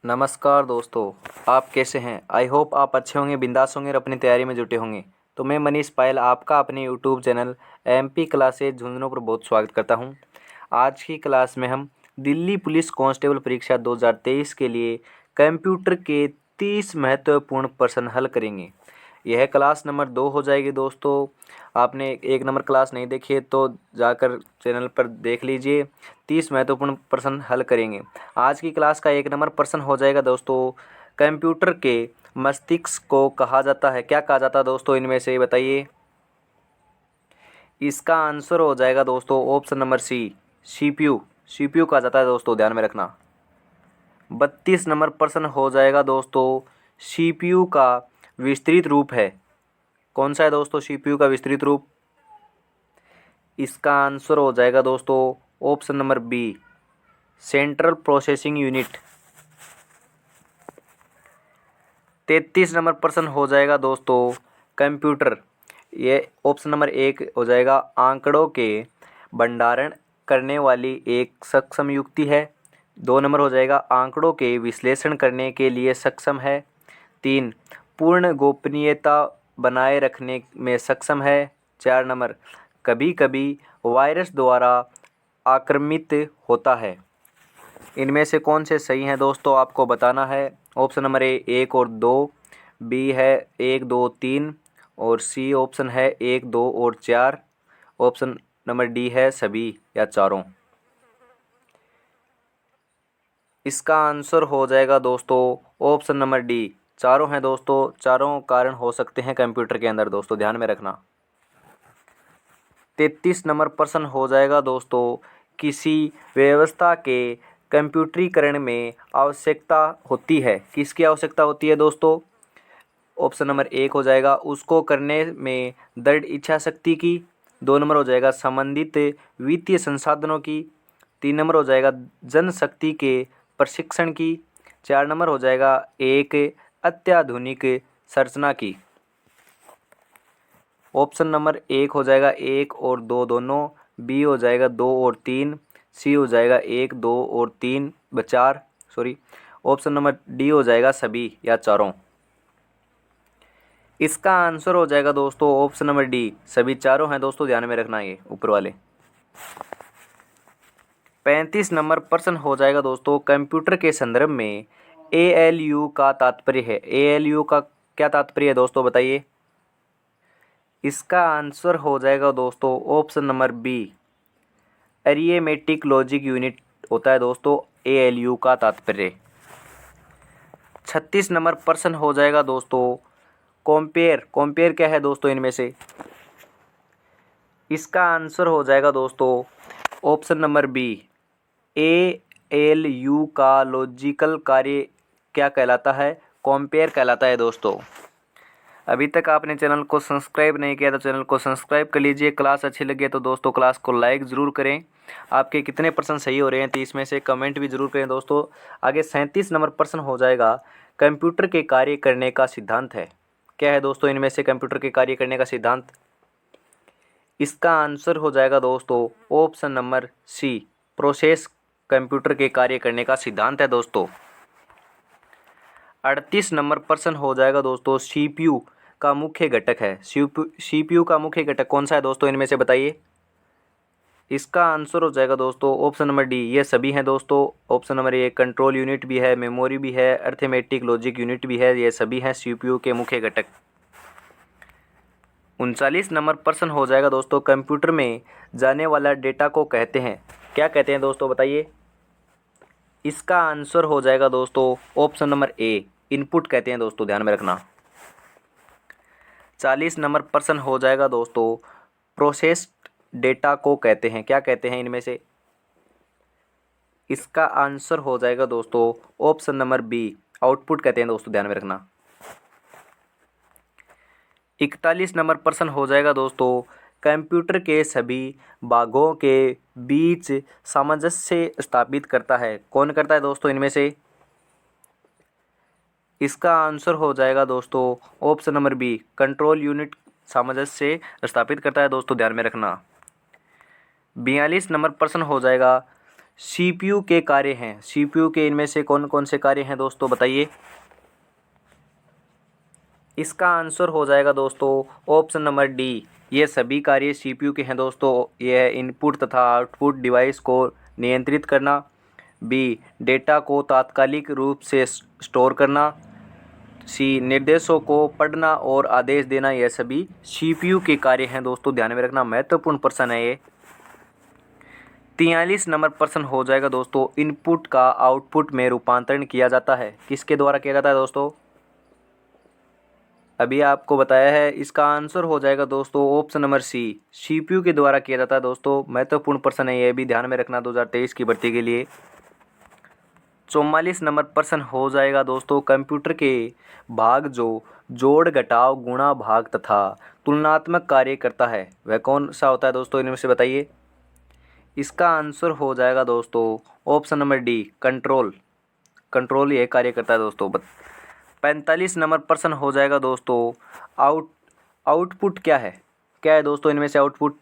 नमस्कार दोस्तों। आप कैसे हैं? आई होप आप अच्छे होंगे, बिंदास होंगे और अपनी तैयारी में जुटे होंगे। तो मैं मनीष पायल आपका अपने YouTube channel MP classes Jhunjhunu पर बहुत स्वागत करता हूं। आज की क्लास में हम दिल्ली पुलिस कांस्टेबल परीक्षा 2023 के लिए कंप्यूटर के 30 महत्वपूर्ण प्रश्न हल करेंगे। यह क्लास नंबर 2 हो जाएगी दोस्तों। आपने 1 नंबर क्लास नहीं देखी है तो जाकर चैनल पर देख लीजिए। 30 महत्वपूर्ण प्रश्न हल करेंगे। आज की क्लास का 1 नंबर प्रश्न हो जाएगा दोस्तों, कंप्यूटर के मस्तिष्क को कहा जाता है, क्या कहा जाता है दोस्तों? इनमें से बताइए। इसका आंसर हो जाएगा दोस्तों option number C, CPU. CPU कहा जाता है दोस्तों, ध्यान में रखना। 32 नंबर प्रश्न हो जाएगा दोस्तों, सीपीयू का विस्तृत रूप है, कौन सा है दोस्तों सीपीयू का विस्तृत रूप? इसका आंसर हो जाएगा दोस्तों option number B, central processing unit. 33 number प्रश्न हो जाएगा दोस्तों, कंप्यूटर, ये ऑप्शन नंबर 1 हो जाएगा, आंकड़ों के भंडारण करने वाली एक सक्षम युक्ति है। 2 नंबर हो जाएगा, आंकड़ों के विश्लेषण करने के लिए सक्षम है। 3, पूर्ण गोपनीयता बनाए रखने में सक्षम है। 4 नंबर, कभी कभी वायरस द्वारा आक्रमित होता है। इनमें से कौन से सही हैं दोस्तों, आपको बताना है। ऑप्शन नंबर ए 1 और 2, बी है 1 2 3 और सी ऑप्शन है 1 2 और 4। ऑप्शन नंबर डी है सभी या चारों। इसका आंसर हो जाएगा दोस्तों ऑप्शन नंबर डी, चारों हैं दोस्तों। चारों कारण हो सकते हैं कंप्यूटर के अंदर दोस्तों, ध्यान में रखना। 33 नंबर प्रश्न हो जाएगा दोस्तों, किसी व्यवस्था के कंप्यूटरीकरण में आवश्यकता होती है, किसकी आवश्यकता होती है दोस्तों? ऑप्शन नंबर 1 हो जाएगा, उसको करने में दृढ़ इच्छा शक्ति की। 2 नंबर हो जाएगा, संबंधित वित्तीय संसाधनों की। 3 नंबर हो जाएगा, जनशक्ति के प्रशिक्षण की। 4 नंबर हो जाएगा, एक अत्याधुनिक संरचना की। ऑप्शन नंबर 1 हो जाएगा 1 और 2 दोनों, बी हो जाएगा 2 और 3, सी हो जाएगा 1 2 और 3 4 सॉरी। ऑप्शन नंबर डी हो जाएगा सभी या चारों। इसका आंसर हो जाएगा दोस्तों ऑप्शन नंबर डी, सभी चारों हैं दोस्तों, ध्यान में रखना ये ऊपर वाले। 35 नंबर प्रश्न हो जाएगा दोस्तों, कंप्यूटर के संदर्भ में एएलयू का तात्पर्य है। एएलयू का क्या तात्पर्य है दोस्तों, बताइए। इसका आंसर हो जाएगा दोस्तों option number B, arithmetic logic unit होता है दोस्तों एएलयू का तात्पर्य। 36 नंबर प्रश्न हो जाएगा दोस्तों, कंपेयर। कंपेयर क्या है दोस्तों इनमें से? इसका आंसर हो जाएगा दोस्तों ऑप्शन नंबर बी, एएलयू का लॉजिकल कार्य क्या कहलाता है? कंपेयर कहलाता है दोस्तों। अभी तक आपने चैनल को सब्सक्राइब नहीं किया तो चैनल को सब्सक्राइब कर लीजिए। क्लास अच्छी लगी तो दोस्तों क्लास को लाइक ज़रूर करें। आपके कितने प्रश्न सही हो रहे हैं 30 में से कमेंट भी ज़रूर करें दोस्तों। आगे 37 नंबर प्रश्न हो जाएगा, कंप्यूटर के कार्य करने का सिद्धांत है, क्या है दोस्तों इनमें से कंप्यूटर के कार्य करने का सिद्धांत? इसका आंसर हो जाएगा दोस्तों option number C, process computer के कार्य करने का सिद्धांत है दोस्तों। 38 नंबर प्रश्न हो जाएगा दोस्तों, सीपीयू का मुख्य घटक है। सीपीयू का मुख्य घटक कौन सा है दोस्तों इनमें से बताइए। इसका आंसर हो जाएगा दोस्तों ऑप्शन नंबर डी, ये सभी हैं दोस्तों। Option number A, control unit भी है, मेमोरी भी है, अरिथमेटिक लॉजिक यूनिट भी है, ये सभी हैं सीपीयू के मुख्य घटक। 39 नंबर प्रश्न हो जाएगा दोस्तों, कंप्यूटर में जाने वाला डेटा को कहते हैं, क्या कहते हैं दोस्तों बताइए। इसका आंसर हो जाएगा दोस्तों ऑप्शन नंबर ए, इनपुट कहते हैं दोस्तों, ध्यान में रखना। 40 नंबर प्रश्न हो जाएगा दोस्तों, प्रोसेस्ड डेटा को कहते हैं, क्या कहते हैं इनमें से। इसका आंसर हो जाएगा दोस्तों ऑप्शन नंबर बी, आउटपुट कहते हैं दोस्तों, ध्यान में रखना। 41 नंबर प्रश्न हो जाएगा दोस्तों, कंप्यूटर के सभी भागों के बीच सामंजस्य स्थापित करता है, कौन करता है दोस्तों इनमें से। इसका आंसर हो जाएगा दोस्तों option number B, control unit सामंजस्य स्थापित करता है दोस्तों, ध्यान में रखना। 42 नंबर प्रश्न हो जाएगा, सीपीयू के कार्य हैं। सीपीयू के इनमें से कौन कौन से कार्य हैं दोस्तों, बताइए। इसका आंसर हो जाएगा दोस्तों ऑप्शन नंबर डी। ये सभी कार्य सीपीयू के हैं दोस्तों। ये है इनपुट तथा आउटपुट डिवाइस को नियंत्रित करना, बी डेटा को तात्कालिक रूप से स्टोर करना, सी निर्देशों को पढ़ना और आदेश देना। यह सभी सीपीयू के कार्य हैं दोस्तों, ध्यान में रखना, महत्वपूर्ण प्रश्न है ये। 43 नंबर प्रश्न हो जाएगा दोस्तों, इनपुट का आउटपुट में रूपांतरण किया जाता है, किसके द्वारा किया जाता है दोस्तों? अभी आपको बताया है। इसका आंसर हो जाएगा दोस्तों ऑप्शन नंबर सी, सीपीयू के द्वारा किया जाता है दोस्तों। महत्वपूर्ण प्रश्न है, यह भी ध्यान में रखना 2023 की भर्ती के लिए। 44 नंबर प्रश्न हो जाएगा दोस्तों, कंप्यूटर के भाग जो जोड़ घटाव गुणा भाग तथा तुलनात्मक कार्य करता है, वह कौन सा होता है दोस्तों, इनमें से बताइए। इसका आंसर हो जाएगा दोस्तों option number D, control. Control ये कार्य करता है दोस्तों। 45 नंबर प्रश्न हो जाएगा दोस्तों, आउटपुट क्या है? क्या है दोस्तों इनमें से आउटपुट?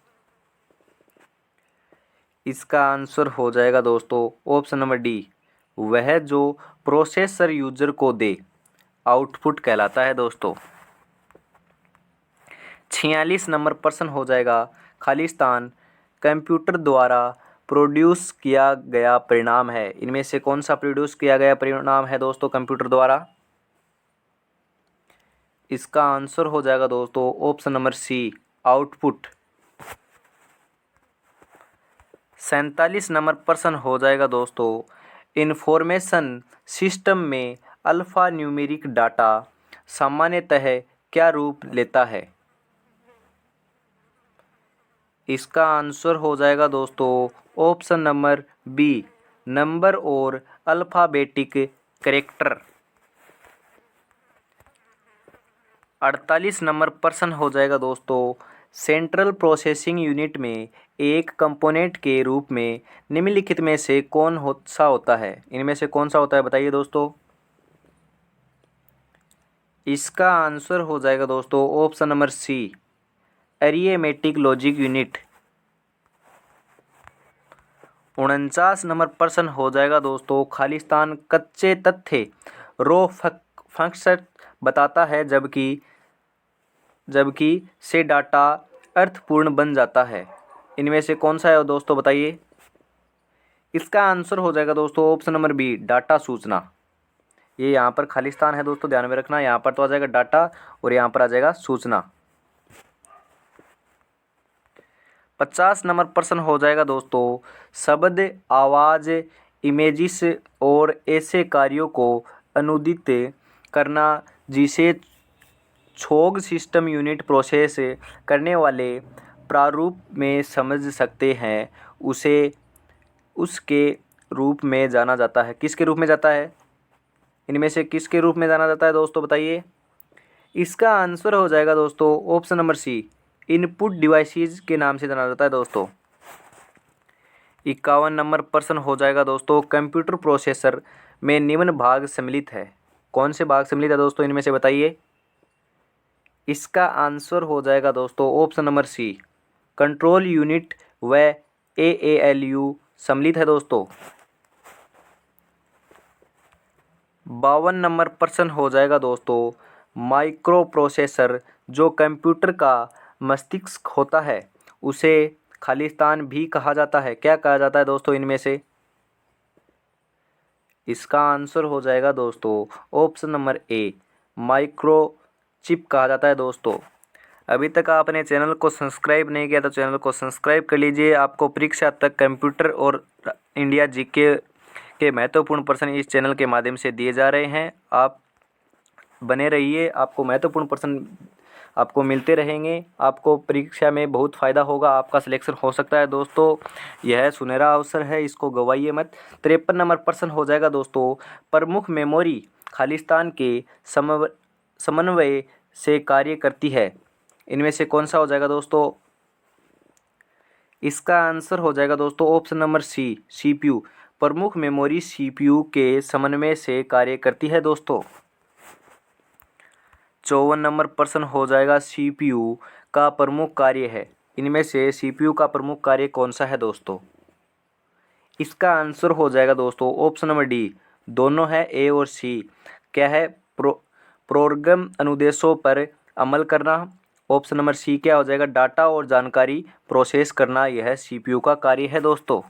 इसका आंसर हो जाएगा दोस्तों ऑप्शन नंबर डी, वह जो प्रोसेसर यूजर को दे, आउटपुट कहलाता है दोस्तों। 46 नंबर प्रश्न हो जाएगा, खालिस्तान कंप्यूटर द्वारा प्रोड्यूस किया गया परिणाम है, इनमें से कौन सा प्रोड्यूस किया गया परिणाम है दोस्तों कंप्यूटर द्वारा? इसका आंसर हो जाएगा दोस्तों option number C, output. 47 number प्रश्न हो जाएगा दोस्तों, इंफॉर्मेशन सिस्टम में अल्फा न्यूमेरिक डाटा सामान्यतः क्या रूप लेता है? इसका आंसर हो जाएगा दोस्तों ऑप्शन नंबर बी, नंबर और अल्फ़ाबेटिक कैरेक्टर। 48 नंबर प्रश्न हो जाएगा दोस्तों, सेंट्रल प्रोसेसिंग यूनिट में एक कंपोनेंट के रूप में निम्नलिखित में से कौन सा होता है, इनमें से कौन सा होता है बताइए दोस्तों। इसका आंसर हो जाएगा दोस्तों option number C, arithmetic logic unit. 49 number प्रश्न हो जाएगा दोस्तों, खालिस्तान कच्चे तथ्य रो फंक्शन बताता है जबकि से डाटा अर्थपूर्ण बन जाता है, इनमें से कौन सा है दोस्तों बताइए। इसका आंसर हो जाएगा दोस्तों ऑप्शन नंबर बी, डाटा सूचना। ये यहाँ पर खालिस्तान है दोस्तों, ध्यान में रखना, यहाँ पर तो आ जाएगा डाटा और यहाँ पर आ जाएगा सूचना। 50 नंबर प्रश्न हो जाएगा दोस्तों, शब्द, आवाज़, इमेजिस और ऐसे कार्यों को अनुदित करना जिसे छोग सिस्टम यूनिट प्रोसेस करने वाले प्रारूप में समझ सकते हैं, उसे उसके रूप में जाना जाता है, किसके रूप में जाता है? इनमें से किसके रूप में जाना जाता है दोस्तों बताइए। इसका आंसर हो जाएगा दोस्तों option number C, input devices के नाम से जाना जाता है दोस्तों। 51 नंबर प्रश्न हो जाएगा दोस्तों, कंप्यूटर प्रोसेसर में निम्न भाग सम्मिलित है, कौन से भाग सम्मिलित है दोस्तों इनमें से बताइए। इसका आंसर हो जाएगा दोस्तों option number C, control unit व ALU सम्मिलित है दोस्तों। 52 नंबर प्रश्न हो जाएगा दोस्तों, माइक्रो प्रोसेसर जो कंप्यूटर का मस्तिष्क होता है उसे खालिस्तान भी कहा जाता है, क्या कहा जाता है दोस्तों इनमें से। इसका आंसर हो जाएगा दोस्तों option number A, micro chip कहा जाता है दोस्तों। अभी तक आपने चैनल को सब्सक्राइब नहीं किया तो चैनल को सब्सक्राइब कर लीजिए। आपको परीक्षा तक कंप्यूटर और इंडिया जीके के महत्वपूर्ण प्रश्न इस चैनल के माध्यम से दिए जा रहे हैं, आप बने रहिए, आपको महत्वपूर्ण प्रश्न आपको मिलते रहेंगे, आपको परीक्षा में बहुत फ़ायदा होगा, आपका सिलेक्शन हो सकता है दोस्तों, यह सुनहरा अवसर है, इसको गवाइए मत। 53 नंबर प्रश्न हो जाएगा दोस्तों, प्रमुख मेमोरी खालिस्तान के समन्वय से कार्य करती है, इनमें से कौन सा हो जाएगा दोस्तों। इसका आंसर हो जाएगा दोस्तों ऑप्शन नंबर सी, CPU। प्रमुख मेमोरी CPU के समन्वय से कार्य करती है दोस्तों। 54 नंबर प्रश्न हो जाएगा, CPU का प्रमुख कार्य है, इनमें से CPU का प्रमुख कार्य कौन सा है दोस्तों। इसका आंसर हो जाएगा दोस्तों ऑप्शन नंबर डी, दोनों है ए और सी। क्या है? प्रोग्राम अनुदेशों पर अमल करना। ऑप्शन नंबर सी क्या हो जाएगा? डाटा और जानकारी प्रोसेस करना, यह सीपीयू का कार्य है दोस्तों।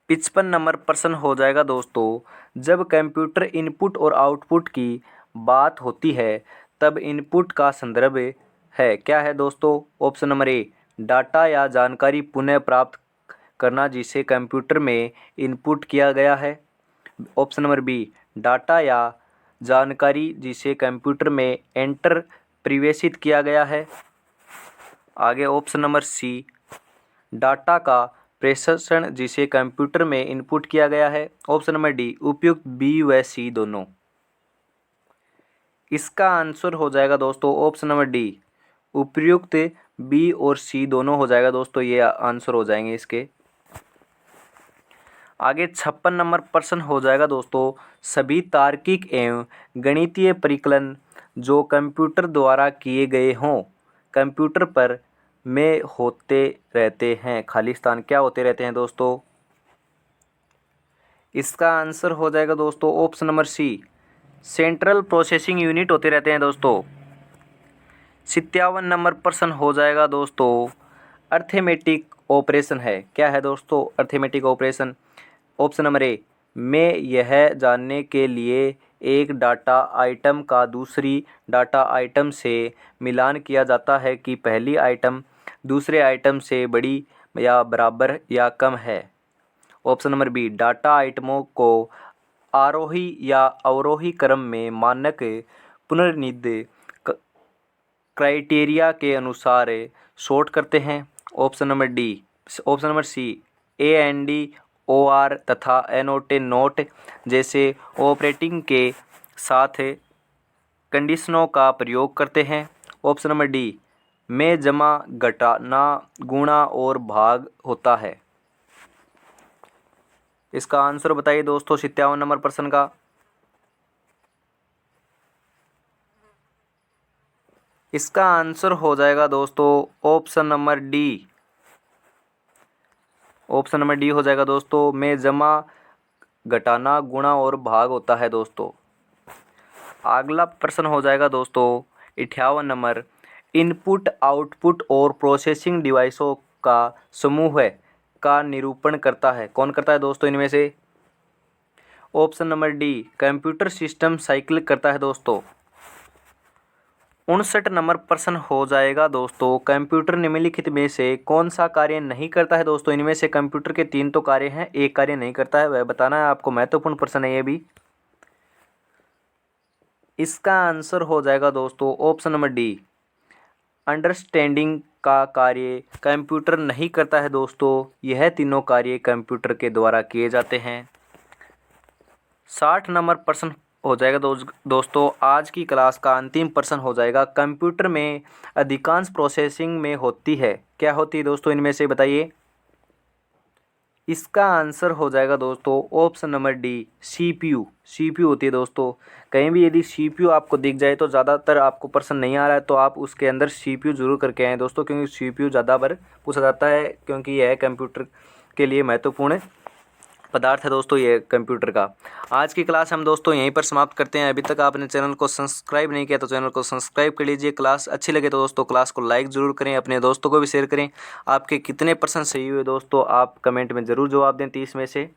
55 नंबर प्रश्न हो जाएगा दोस्तों, जब कंप्यूटर इनपुट और आउटपुट की बात होती है तब इनपुट का संदर्भ है, क्या है दोस्तों? ऑप्शन नंबर ए, डाटा या जानकारी पुनः प्राप्त करना जिसे कंप्यूटर में इनपुट किया गया है। ऑप्शन नंबर बी, डाटा या जानकारी जिसे कंप्यूटर में एंटर प्रवेशित किया गया है। आगे ऑप्शन नंबर सी, डाटा का प्रेषण जिसे कंप्यूटर में इनपुट किया गया है। ऑप्शन नंबर डी, उपयुक्त बी व सी दोनों। इसका आंसर हो जाएगा दोस्तों ऑप्शन नंबर डी, उपयुक्त बी और सी दोनों हो जाएगा दोस्तों, ये आंसर हो जाएंगे इसके। आगे 56 नंबर प्रश्न हो जाएगा दोस्तों, सभी तार्किक एवं गणितीय परिकलन जो कंप्यूटर द्वारा किए गए हों कंप्यूटर पर में होते रहते हैं, खाली स्थान क्या होते रहते हैं दोस्तों? इसका आंसर हो जाएगा दोस्तों option number C, central processing unit होते रहते हैं दोस्तों। 57 नंबर प्रश्न हो जाएगा दोस्तों, अर्थमेटिक ऑपरेशन है, क्या है दोस्तों? Arithmetic operation. Option number A, में यह जानने के लिए एक डाटा आइटम का दूसरी डाटा आइटम से मिलान किया जाता है कि पहली आइटम दूसरे आइटम से बड़ी या बराबर या कम है। ऑप्शन नंबर बी, डाटा आइटमों को आरोही या अवरोही क्रम में मानक पुनर्निर्धारित क्राइटेरिया के अनुसार सॉर्ट करते हैं। Option number D, option number C, AND OR तथा नोट जैसे ऑपरेटिंग के साथ कंडीशनों का प्रयोग करते हैं। ऑप्शन नंबर डी, में जमा घटाना गुणा और भाग होता है। इसका आंसर बताइए दोस्तों 57 नंबर प्रश्न का। इसका आंसर हो जाएगा दोस्तों option number D, option number D हो जाएगा दोस्तों, में जमा घटाना गुणा और भाग होता है दोस्तों। अगला प्रश्न हो जाएगा दोस्तों 58 नंबर, इनपुट आउटपुट और प्रोसेसिंग डिवाइसों का समूह है का निरूपण करता है, कौन करता है दोस्तों इनमें से? Option number D, computer system cycle करता है दोस्तों। 59 नंबर प्रश्न हो जाएगा दोस्तों, कंप्यूटर निम्नलिखित में से कौन सा कार्य नहीं करता है दोस्तों? इनमें से कंप्यूटर के 3 तो कार्य हैं, एक कार्य नहीं करता है, वह बताना है आपको, महत्वपूर्ण प्रश्न है ये भी। इसका आंसर हो जाएगा दोस्तों ऑप्शन नंबर डी, अंडरस्टैंडिंग का कार्य कंप्यूटर नहीं करता है दोस्तों। यह तीनों कार्य कंप्यूटर के द्वारा किए जाते हैं। 60 नंबर प्रश्न हो जाएगा दोस्तों, आज की क्लास का अंतिम प्रश्न हो जाएगा, कंप्यूटर में अधिकांश प्रोसेसिंग में होती है, क्या होती है दोस्तों इनमें से बताइए? इसका आंसर हो जाएगा दोस्तों option number D, CPU. CPU होती है दोस्तों। कहीं भी यदि सीपीयू आपको दिख जाए तो ज़्यादातर आपको प्रश्न नहीं आ रहा है तो आप उसके अंदर सीपीयू जरूर करके आएँ दोस्तों, क्योंकि सीपीयू ज़्यादा बार पूछा जाता है, क्योंकि यह कंप्यूटर के लिए महत्वपूर्ण पदार्थ है दोस्तों ये कंप्यूटर का। आज की क्लास हम दोस्तों यहीं पर समाप्त करते हैं। अभी तक आपने चैनल को सब्सक्राइब नहीं किया तो चैनल को सब्सक्राइब कर लीजिए। क्लास अच्छी लगे तो दोस्तों क्लास को लाइक ज़रूर करें, अपने दोस्तों को भी शेयर करें। आपके कितने प्रश्न सही हुए दोस्तों आप कमेंट में ज़रूर जवाब दें 30 में से।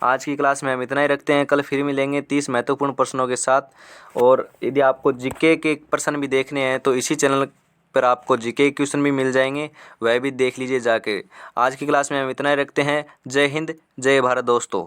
आज की क्लास में हम इतना ही रखते हैं, कल फिर मिलेंगे 30 महत्वपूर्ण प्रश्नों के साथ। और यदि आपको जीके के प्रश्न भी देखने हैं तो इसी चैनल पर आपको जीके क्वेश्चन भी मिल जाएंगे, वह भी देख लीजिए जाके। आज की क्लास में हम इतना ही रखते हैं। जय हिंद, जय भारत दोस्तों।